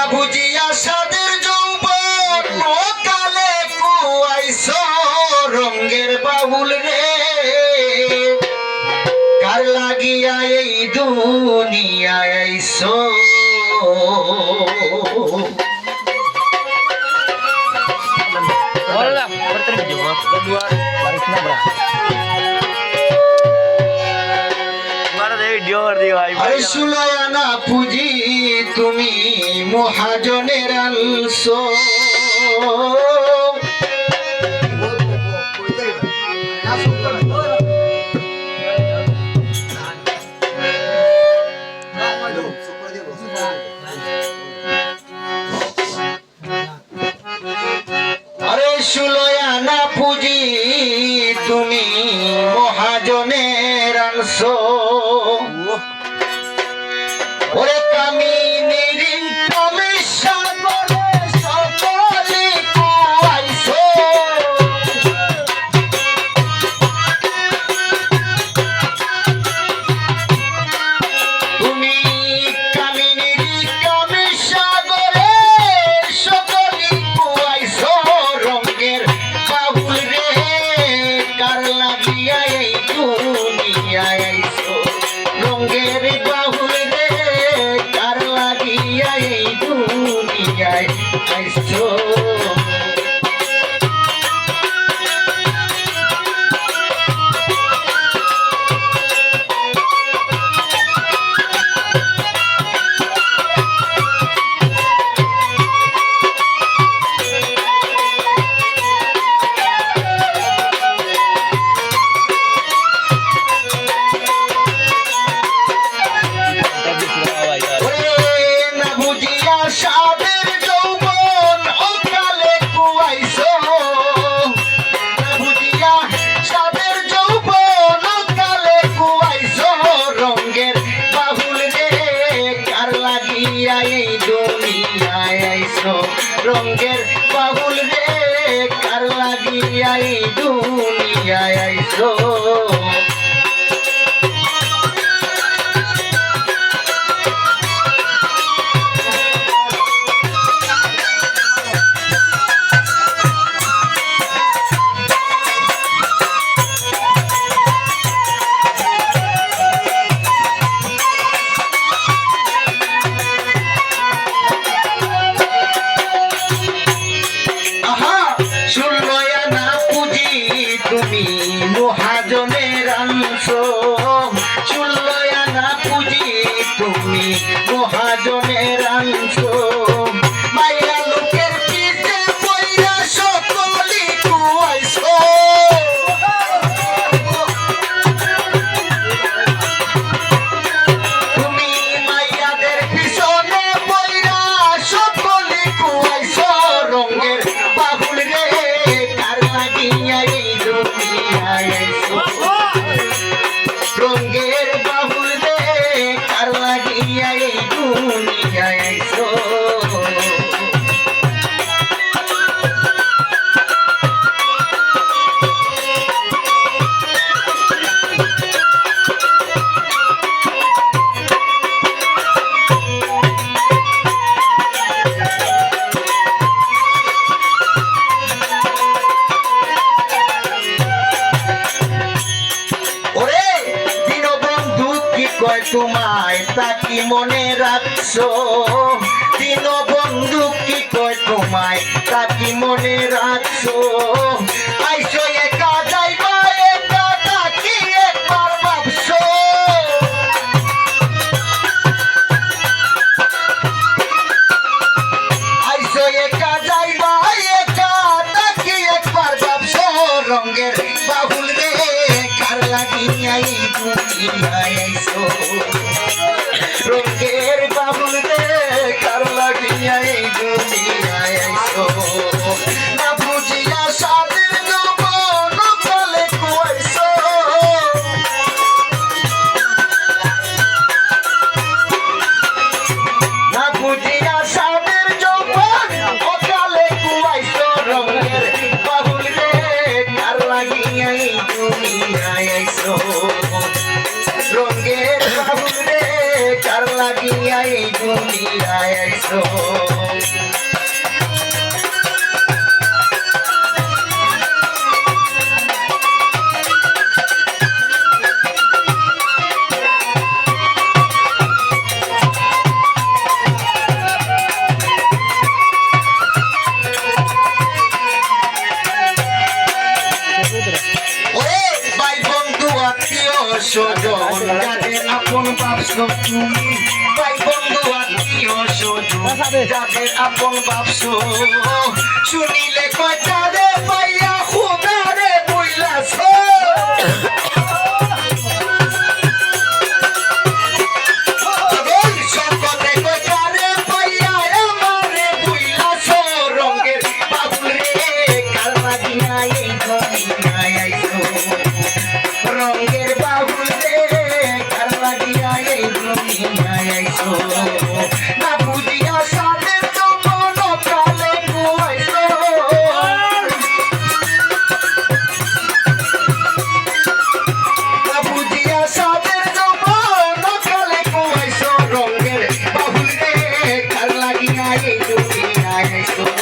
না বুঝিয়া সাদের যৌবন কালে কুয়াইছো রঙ্গের বাউল রে কার লাগিয়া এই দুনিয়ায় আইছো আরে সুলয়া না পুঁজি তুমি মহাজনের আনছো আরে সুলয়া না পুঁজি তুমি মহাজনের আনছো ওরে কামিনীর কমিশা করে সকলে কুয়াইছো তুমি কামিনীর কমিশা করে সকলে কুয়াইছো রঙ্গের বাউল রে কার লাগিয়া এই দুনিয়ায় আইছো রঙ্গের বাউল রে কার লাগিয়া এই দুনিয়ায় আইছো সাদের যৌবন অকালে কুয়াইছো বুঝিয়া সাদের যৌবন অকালে কুয়াইছো রঙ্গের বাহুল রে কার লাগিয়া এই দুনিয়ায় আইছো রঙ্গের বাহুল রে কার লাগিয়া এই দুনিয়ায় আইছো তুমি মহাজনের আনছো চুল্লয়া না পুঁজি তুমি মহাজনের আনছো মাইয়া লোকের পিঠে পয়রা সকলি কুয়াইছো তুমি মাইয়াদের পিছনে পয়রা সকলি কুয়াইছো রঙ্গের বাবুল রে কার লাগিয়া রঙ্গের বাবুল রে কার লাগিয়া এই দুনিয়ায় আইছো তোমায় তাকি মনে রাখছো দিন বন্ধু কি কয় তোমায় তাকি মনে রাখছো আইসো একা যাইবা একা তাকি একবার ভাবছো আইসো একা যাইবা একা তাকি একবার ভাবছো রঙ্গের বাবুল রে কার লাগিয়া এই দুনিয়ায় আইছো রঙ্গের বাবুল রে কার লাগিয়া এই দুনিয়ায় আইছো না বুঝিয়া সাদের যৌবন কালে কুয়াইছো না বুঝিয়া সাদের যৌবন কালে কুয়াইছো রঙ্গের বাবুল রে কার লাগিয়া এই দুনিয়ায় আইছো রঙ্গের বাবুল রে কার কার লাগিয়া এই দুনিয়ায় আইছো স্বজন যাদের আপন ভাবছো তুমি ভাই বন্ধু আত্মীয় স্বজন যাদের আপন ভাবছো শুনিলে কয়টা রে পাইয়া খুদারে বইলাছ সকলে কয়টা রে পাইয়া আমারে বইলাছ রঙের বাবুল রে কার লাগিয়া এই দুনিয়ায় আইছো রঙের বাবুল রে কার লাগিয়া এই দুনিয়ায় আইছো না বুঝিয়া সাদের তো মন কালে গুয়াইছো না বুঝিয়া সাদের তো মন কালে গুয়াইছো রঙের বাবুল রে কার লাগিয়া এই দুনিয়ায় আইছো